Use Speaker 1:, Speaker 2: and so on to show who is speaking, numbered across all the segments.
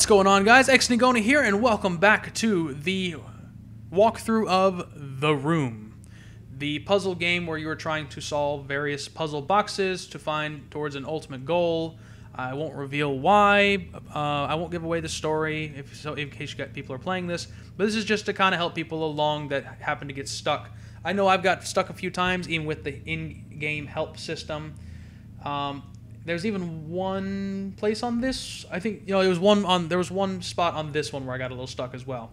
Speaker 1: What's going on, guys? Xnegona here, and welcome back to the walkthrough of The Room, the puzzle game where you are trying to solve various puzzle boxes to find towards an ultimate goal. I won't reveal why. I won't give away the story in case people are playing this, but this is just to kind of help people along that happen to get stuck. I know I've got stuck a few times, even with the in-game help system. There's even one place on this. I think there was one spot on this one where I got a little stuck as well.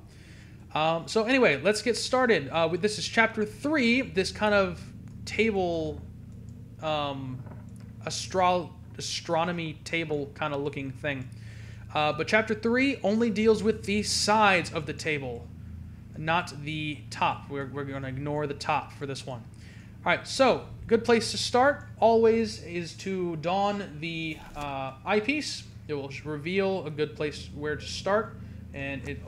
Speaker 1: So anyway, let's get started. This is chapter 3. This kind of table, astronomy table kind of looking thing. But chapter 3 only deals with the sides of the table, not the top. We're going to ignore the top for this one. All right, so good place to start always is to don the eyepiece. It will reveal a good place where to start, and it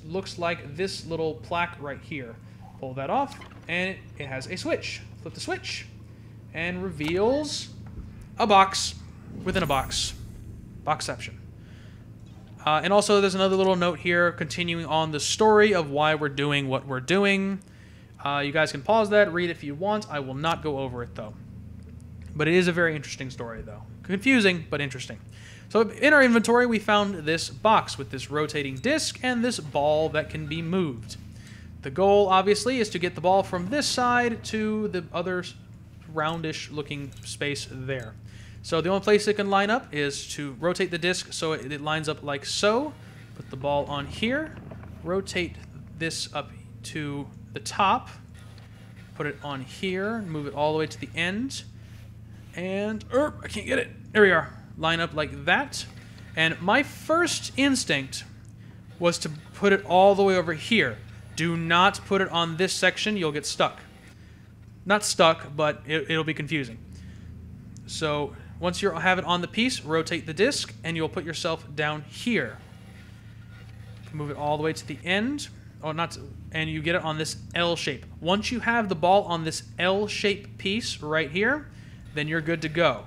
Speaker 1: looks like this little plaque right here. Pull that off, and it has a switch. Flip the switch, and reveals a box within a box. Boxception. And also, there's another little note here continuing on the story of why we're doing what we're doing. You guys can pause that, read if you want. I will not go over it, though. But it is a very interesting story, though. Confusing, but interesting. So in our inventory, we found this box with this rotating disc and this ball that can be moved. The goal, obviously, is to get the ball from this side to the other roundish-looking space there. So the only place it can line up is to rotate the disc so it lines up like so. Put the ball on here. Rotate this up to the top, put it on here, move it all the way to the end, and I can't get it. There we are. Line up like that. And my first instinct was to put it all the way over here. Do not put it on this section. You'll get stuck. Not stuck, but it'll be confusing. So once you have it on the piece, rotate the disc, and you'll put yourself down here. Move it all the way to the end. And you get it on this L shape. Once you have the ball on this L shape piece right here, then you're good to go,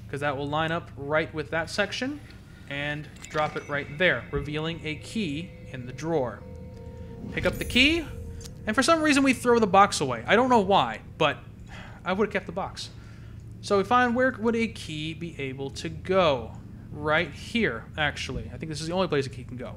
Speaker 1: because that will line up right with that section, and drop it right there, revealing a key in the drawer. Pick up the key, and for some reason we throw the box away. I don't know why, but I would have kept the box. So we find, where would a key be able to go? Right here, actually. I think this is the only place a key can go.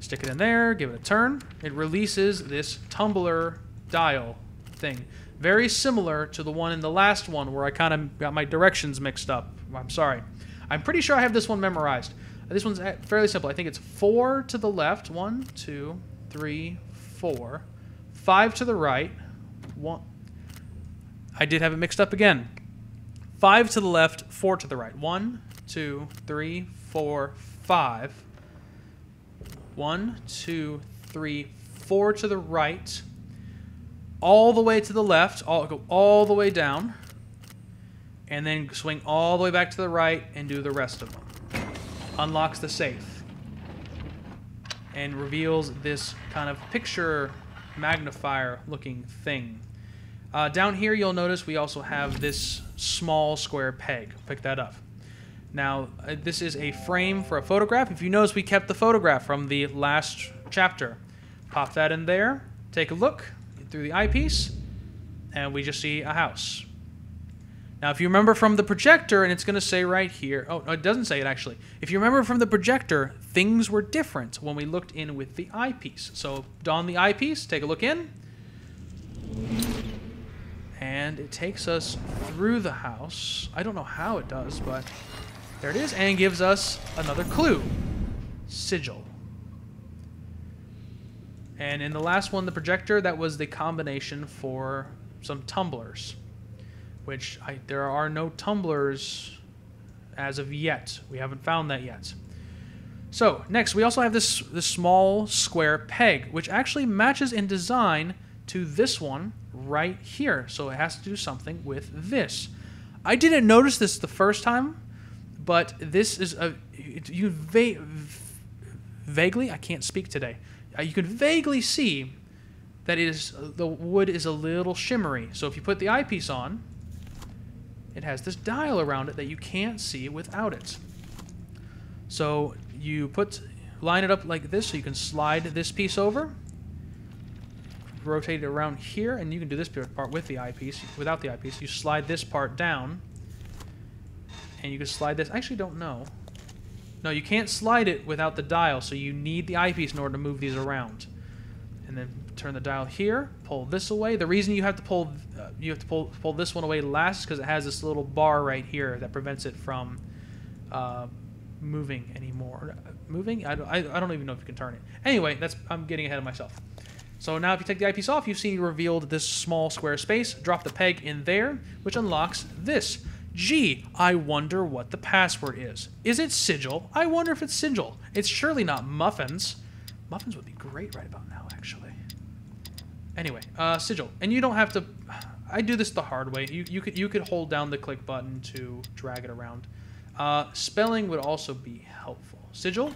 Speaker 1: Stick it in there, give it a turn. It releases this tumbler dial thing. Very similar to the one in the last one where I kind of got my directions mixed up. I'm sorry. I'm pretty sure I have this one memorized. This one's fairly simple. I think it's 4 to the left. 1, 2, 3, 4. 5 to the right. 1. I did have it mixed up again. 5 to the left, 4 to the right. 1, 2, 3, 4, 5. 1, 2, 3, 4 to the right, all the way to the left, go all the way down, and then swing all the way back to the right and do the rest of them. Unlocks the safe and reveals this kind of picture magnifier looking thing. Down here you'll notice we also have this small square peg. Pick that up. Now, this is a frame for a photograph. If you notice, we kept the photograph from the last chapter. Pop that in there, take a look through the eyepiece, and we just see a house. Now, if you remember from the projector, and it's going to say right here, oh, no, it doesn't say it actually. If you remember from the projector, things were different when we looked in with the eyepiece. So, don the eyepiece, take a look in, and it takes us through the house. I don't know how it does, but there it is, and gives us another clue. Sigil. And in the last one, the projector, that was the combination for some tumblers. Which, there are no tumblers as of yet. We haven't found that yet. So, next, we also have this small square peg, which actually matches in design to this one right here. So it has to do something with this. I didn't notice this the first time, but this is vaguely, I can't speak today. You can vaguely see that the wood is a little shimmery. So if you put the eyepiece on, it has this dial around it that you can't see without it. So you put line it up like this so you can slide this piece over. Rotate it around here, and you can do this part with the eyepiece. Without the eyepiece, you slide this part down, and you can slide this. I actually don't know. No, you can't slide it without the dial, so you need the eyepiece in order to move these around. And then turn the dial here, pull this away. The reason you have to pull this one away last is because it has this little bar right here that prevents it from moving anymore. Moving? I don't even know if you can turn it. Anyway, I'm getting ahead of myself. So now if you take the eyepiece off, you see revealed this small square space. Drop the peg in there, which unlocks this. Gee, I wonder what the password is. Is it sigil? I wonder if it's sigil. It's surely not muffins. Muffins would be great right about now, actually. Anyway, sigil. And you don't have to... I do this the hard way. You could hold down the click button to drag it around. Spelling would also be helpful. Sigil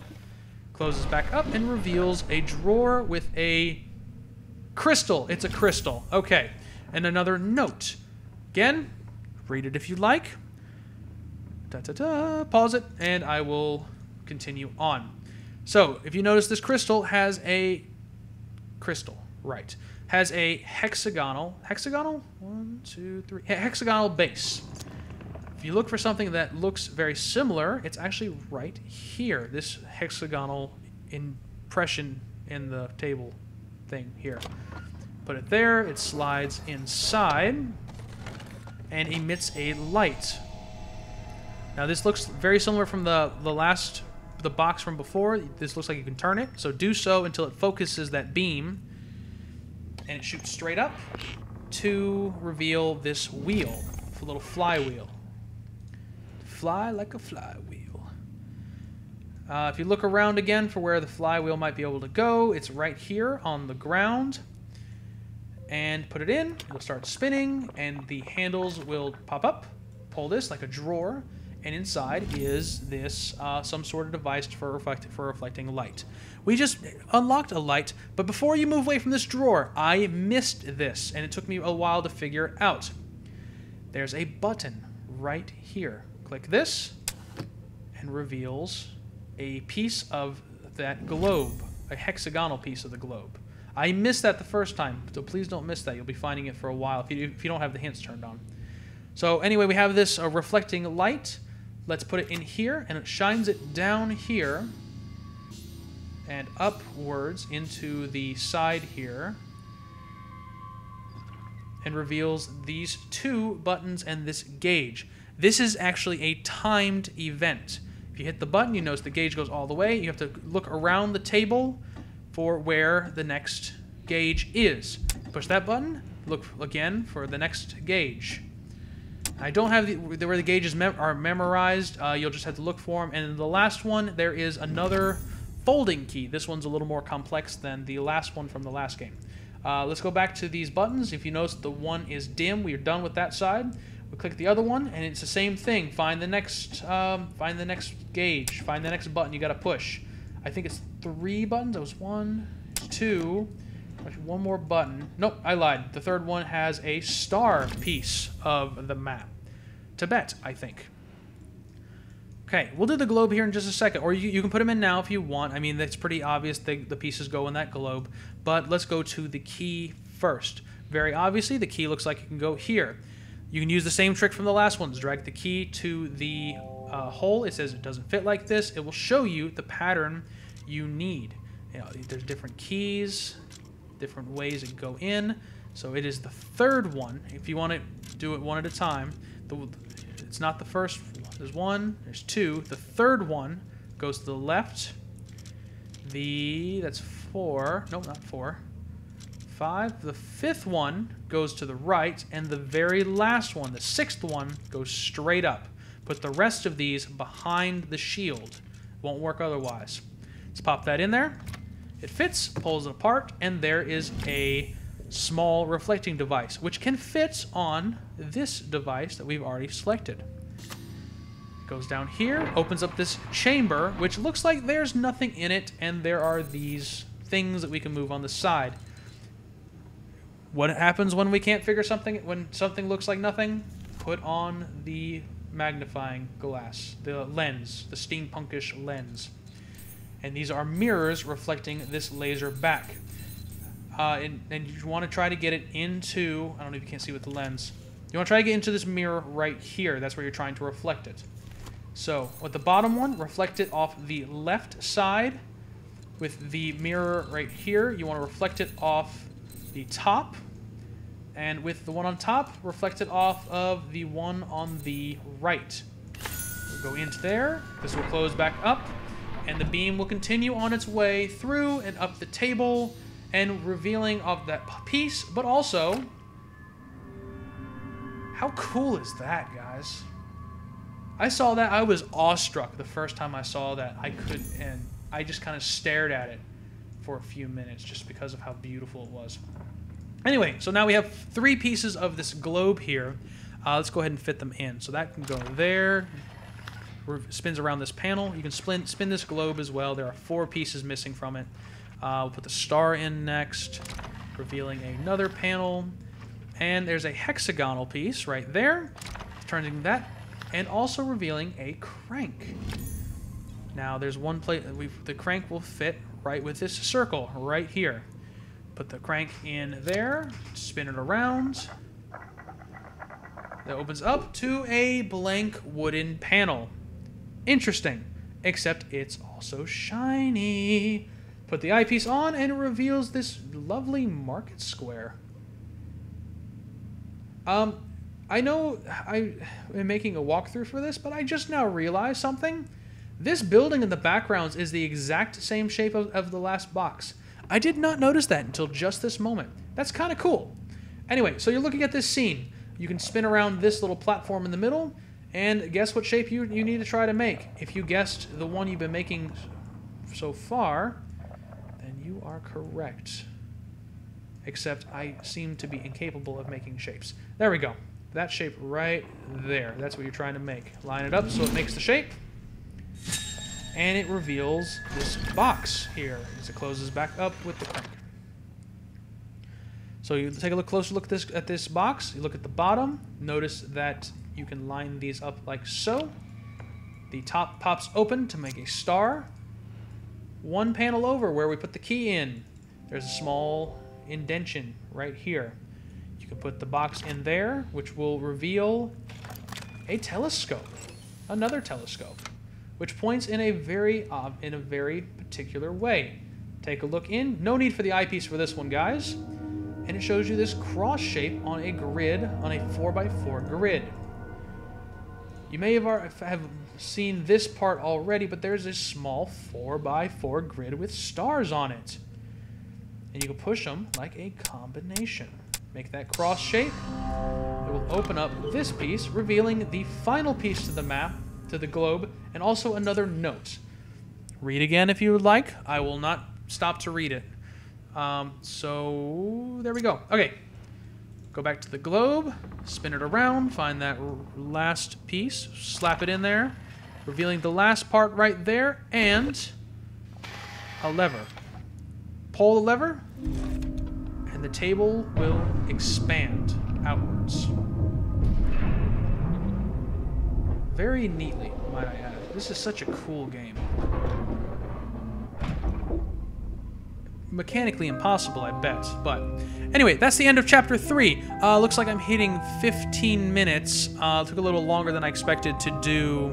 Speaker 1: closes back up and reveals a drawer with a crystal. It's a crystal. Okay. And another note. Again, read it if you like. Pause it, and I will continue on. So, if you notice, this crystal has a... Right. Has a hexagonal... Hexagonal? 1, 2, 3... Hexagonal base. If you look for something that looks very similar, it's actually right here. This hexagonal impression in the table thing here. Put it there, it slides inside, and emits a light. Now this looks very similar from the box from before. This looks like you can turn it, so do so until it focuses that beam, and it shoots straight up to reveal this wheel, a little flywheel. Fly like a flywheel. If you look around again for where the flywheel might be able to go, it's right here on the ground. And put it in, it'll start spinning, and the handles will pop up. Pull this like a drawer, and inside is this some sort of device for reflecting light. We just unlocked a light, but before you move away from this drawer, I missed this, and it took me a while to figure it out. There's a button right here. Click this, and reveals a piece of that globe, a hexagonal piece of the globe. I missed that the first time, so please don't miss that. You'll be finding it for a while if you don't have the hints turned on. So anyway, we have this reflecting light. Let's put it in here, and it shines it down here and upwards into the side here, and reveals these two buttons and this gauge. This is actually a timed event. If you hit the button, you notice the gauge goes all the way. You have to look around the table for where the next gauge is. Push that button, look again for the next gauge. I don't have where the gauges are memorized. You'll just have to look for them. And in the last one, there is another folding key. This one's a little more complex than the last one from the last game. Let's go back to these buttons. If you notice, the one is dim. We are done with that side. We click the other one, and it's the same thing. Find the next gauge. Find the next button you got to push. I think it's 3 buttons. That was 1, 2. Actually, one more button. Nope, I lied. The third one has a star piece of the map. Tibet, I think. Okay, we'll do the globe here in just a second, or you can put them in now if you want. I mean, that's pretty obvious. The pieces go in that globe. But let's go to the key first. Very obviously, the key looks like it can go here. You can use the same trick from the last ones. Drag the key to the hole. It says it doesn't fit like this. It will show you the pattern you need. You know, there's different keys, different ways it go in. So it is the third one. If you want to do it one at a time, it's not the first one. There's 1, there's 2. The third one goes to the left. That's 4. Nope, not 4. 5. The 5th one goes to the right, and the very last one, the 6th one, goes straight up. Put the rest of these behind the shield. Won't work otherwise. Let's pop that in there. It fits, pulls it apart, and there is a small reflecting device, which can fit on this device that we've already selected. Goes down here, opens up this chamber, which looks like there's nothing in it, and there are these things that we can move on the side. What happens when we can't figure something, when something looks like nothing? Put on the magnifying glass, the lens, the steampunkish lens. And these are mirrors reflecting this laser back. And you want to try to get it into, I don't know if you can see with the lens. You want to try to get into this mirror right here. That's where you're trying to reflect it. So with the bottom one, reflect it off the left side. With the mirror right here, you want to reflect it off the top. And with the one on top, reflect it off of the one on the right. We'll go into there. This will close back up. And the beam will continue on its way through and up the table and revealing of that piece, but also, how cool is that, guys? I saw that, I was awestruck the first time I saw that. And I just kind of stared at it for a few minutes just because of how beautiful it was. Anyway, so now we have 3 pieces of this globe here. Let's go ahead and fit them in. So that can go there. Spins around this panel. You can spin this globe as well. There are 4 pieces missing from it. We'll put the star in next, revealing another panel. And there's a hexagonal piece right there, turning that, and also revealing a crank. Now there's one place, the crank will fit right with this circle right here. Put the crank in there, spin it around. That opens up to a blank wooden panel. Interesting, except it's also shiny. Put the eyepiece on and it reveals this lovely market square. I know I'm making a walkthrough for this, but I just now realized something. This building in the background is the exact same shape of the last box. I did not notice that until just this moment. That's kind of cool. Anyway, so you're looking at this scene. You can spin around this little platform in the middle, and guess what shape you need to try to make. If you guessed the one you've been making so far, then you are correct. Except I seem to be incapable of making shapes. There we go. That shape right there. That's what you're trying to make. Line it up so it makes the shape. And it reveals this box here as it closes back up with the crank. So you take a closer look at this box. You look at the bottom. Notice that you can line these up like so. The top pops open to make a star. One panel over where we put the key in, there's a small indentation right here. You can put the box in there, which will reveal a telescope, another telescope, which points in a very particular way. Take a look in. No need for the eyepiece for this one, guys. And it shows you this cross shape on a grid, on a 4x4 grid. You may have seen this part already, but there's a small 4x4 grid with stars on it. And you can push them like a combination. Make that cross shape. It will open up this piece, revealing the final piece to the map, to the globe, and also another note. Read again if you would like. I will not stop to read it. So there we go. Okay. Go back to the globe, spin it around, find that last piece, slap it in there, revealing the last part right there, and a lever. Pull the lever, and the table will expand outwards. Very neatly, might I add. This is such a cool game. Mechanically impossible, I bet. But anyway, that's the end of Chapter 3. Looks like I'm hitting 15 minutes. Took a little longer than I expected to do.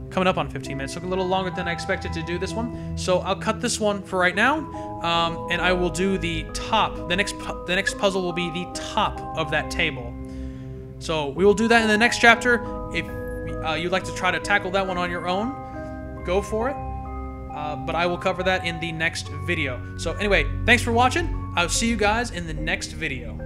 Speaker 1: Coming up on 15 minutes. Took a little longer than I expected to do this one. So I'll cut this one for right now. And I will do the top. The next puzzle will be the top of that table. So we will do that in the next chapter. If you'd like to try to tackle that one on your own, go for it. But I will cover that in the next video. So anyway, thanks for watching. I'll see you guys in the next video.